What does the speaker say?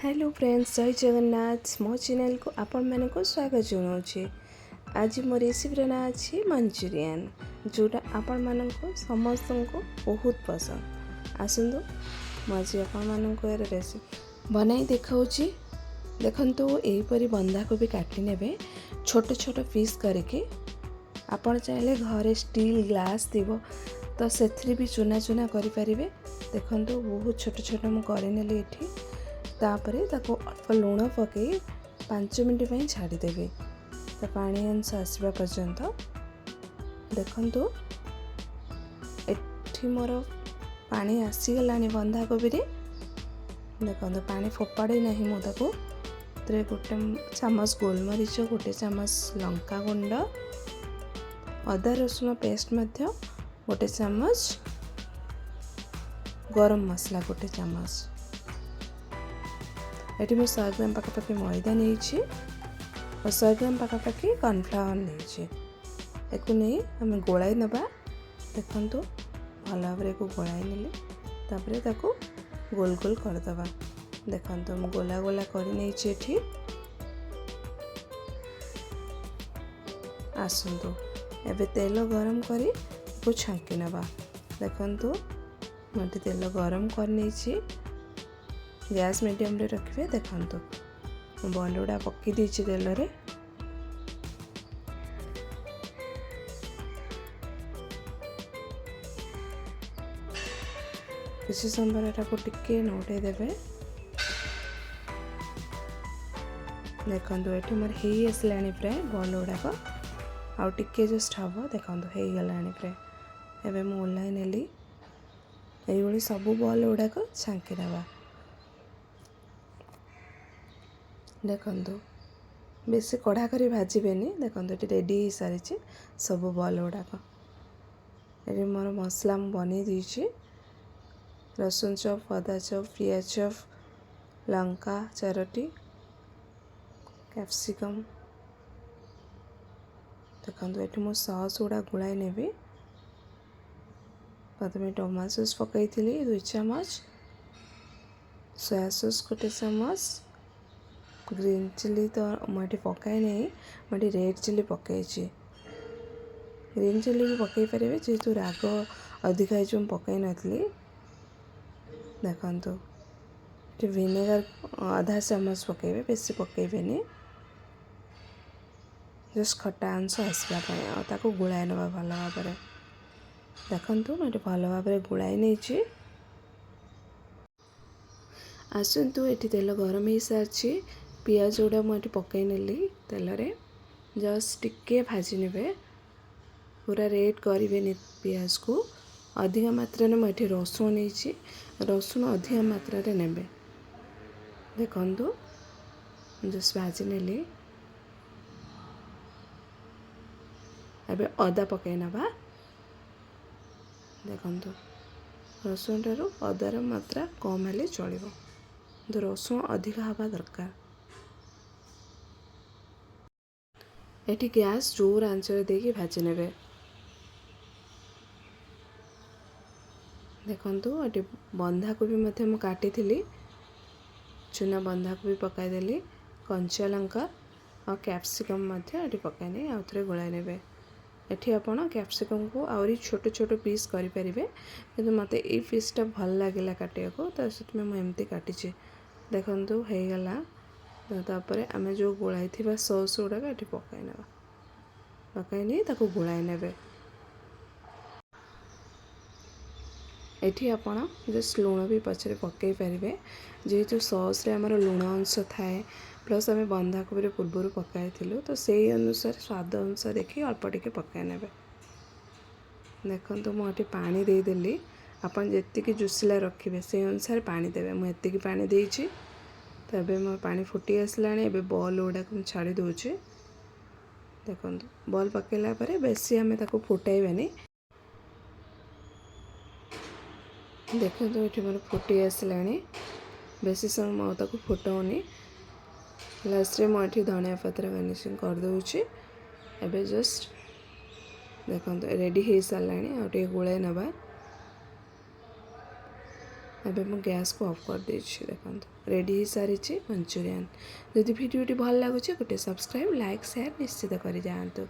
Hello friends, जय जगन्नाथ। मो channel को आपण माने को स्वागत जनाऊे। आज मो रेसिपी ना अच्छी मंचूरियन, जोटा आपण मानन को समस्त को बहुत पसंद। आसतु मुझे आपण मान रेसिपी बनाई देखाऊँगी। देखंतु एहीपरी बंधाकोबी काटी नेबे छोट छोट पीस करके। आपण चाहे घरे स्टील ग्लास थी तो से भी चुना चुना करें। देखंतु बहुत छोट छोट मुझे ये तापरे ताको अल्प लुण पकई 5 मिनट छाड़ीदेवी तो पानी अंश आसवा पर्यंत। देखंतु एठी मोर पानी आसीगला बंधाकोबी। देखंतु पानी फोपाड़ी ना मुझे गोटे चामच गोलमरीच, गोटे चामच लंका गुंड, अदा रसुण पेस्ट मध्य गोटे चामच, गरम मसला गोटे चामच। ये मुझे 100 ग्राम पखापाखि मैदा नहीं और 100 ग्राम पखापाखि कॉर्नफ्लावर नहीं। नहीं आम गोलाई नवा। देखंतु भल भाव को गोलाई नेली तापरे ताको गोल गोल करदबा। देखंतु मु गोला गोला कर नहीं। आसतु एबे तेल गरम करी को छांकी नवा। देखंतु मटे तेल गरम कर नहीं, गैस मीडियम रे रखिए। देखंतु बॉल गुड़ा पकई देछि तेल रे। किसी समय को टिके नौटे देवे। देखंतु एठी मोर हेई आसलानी प्राय बॉल गुड़ाक आउ टिके जस्ट हम। देखंतु हेई गलानी प्राय। एबे मु ओल्हाई नेली। एई सब बॉल गुड़ाक छांकी नवा। देखंतु बेसी कड़ा करी भाजबेनी। देखंतु ये रेडी हो सारी सब बॉल गुड़ाक। ये मोर मसला बनी दीची। रसुन चप, अदा चप, पियाज चप, लंका 4टी, कैप्सिकम। देखंतु ये मो सॉस गुड़ा गुलाई नेबी। प्रथम टमाटो सॉस पकई 2 चामच, सोया सॉस गोटे चामच, ग्रीन चिली तो मुझे पकाई नहीं, मुझे रेड चिली पकई। ग्रीन चिली भी पकई पारे जेहेतु राग अधिक है पकई नी। देखंतु ये विनेगर आधा चामच पकईबे, बेसी पकईबेनी। जस्ट खट्टा अंश आसवाई गुड़ाई नवा भल भाव। देखंतु मुझे भल भाव गुड़ाई नहीं। आसतु ये तेल गरम हो सारी। पियाज गुड़ा मुझे पकई नेली तेल रे। जस्ट टिके भाजी ने, पूरा रेड करें पियाज को। अधिक मात्रा मुझे रसुण नहीं, रसुण अधिक मात्रा ने। देखंतु जस्ट भाजी नेली। एबे अदा पकई नवा। देखंतु रसुण ठारू अदार मात्रा कम हेले चलिबो, तो रसुण अधिक हवा दरकार। एठी गैस जोर आंचर देकी भाजी नेबे। देखंतु एठी बंधाकोबी मध्य मु काटी थिली। चुना बंधाकोबी पकाई देली, कंचा लंका और कैप्सिकम मध्य एठी पकाइने आउ थरे गोलाई नेबे। एठी आपण कैप्सिकम को आउरी छोट छोट पीस करि परिबे, किंतु मते ए पीसटा भल लागिला काटिया को, तो सेतमे मु एम्ति काटिचे। देखंतु हे गला। तापरे आमे जो गोलाई थिबा सॉस गुड़ाक एठी पकाई नेबा। पकाई नहीं ताको गोलाई नेबे। एठी आपण जस्ट लुण भी पछरे पकई पारिबे, जेहेतु सॉस रे हमर लुण अंश थाए, प्लस आमे बंधाकोबी पूर्व पकाई थिलु, तो सेही अनुसार स्वाद अनुसार देखि अल्प टिके पकाई नेबे। देखंतु मु एठी पानी दे देली। आपण जेतिकी जुसिला रखिबे से अनुसार पानी देबे। मु एतिकी पानी देइछि। तो एबे मो पानी फुटी आसलाणी। एबे बॉल गुड़ाक मु छाड़ी दोछि। देखंतु बॉल पकेला परे बेसी आमे ताको फुटाइबानी। देखंतु एठी मोर फुटी आसलाणी। बेसी समय मो ताको फुटाउनी। लास्ट रे मो एठी धनिया पत्र गार्निशिंग कर दोछि। एबे जस्ट देखंतु रेडी हो सारलाणी। आ टे गोळे नबा। ଏବେ ମୁଁ ଗ୍ୟାସ୍କୁ ଅଫ୍ କରିଦେଇଛି। ଦେଖନ୍ତୁ ରେଡ଼ି ହେଇସାରିଛି ମଞ୍ଚୁରିଆନ୍। ଯଦି ଭିଡ଼ିଓଟି ଭଲ ଲାଗୁଛି ଗୋଟେ ସବସ୍କ୍ରାଇବ୍ ଲାଇକ୍ ସେୟାର ନିଶ୍ଚିତ କରିଯାଆନ୍ତୁ।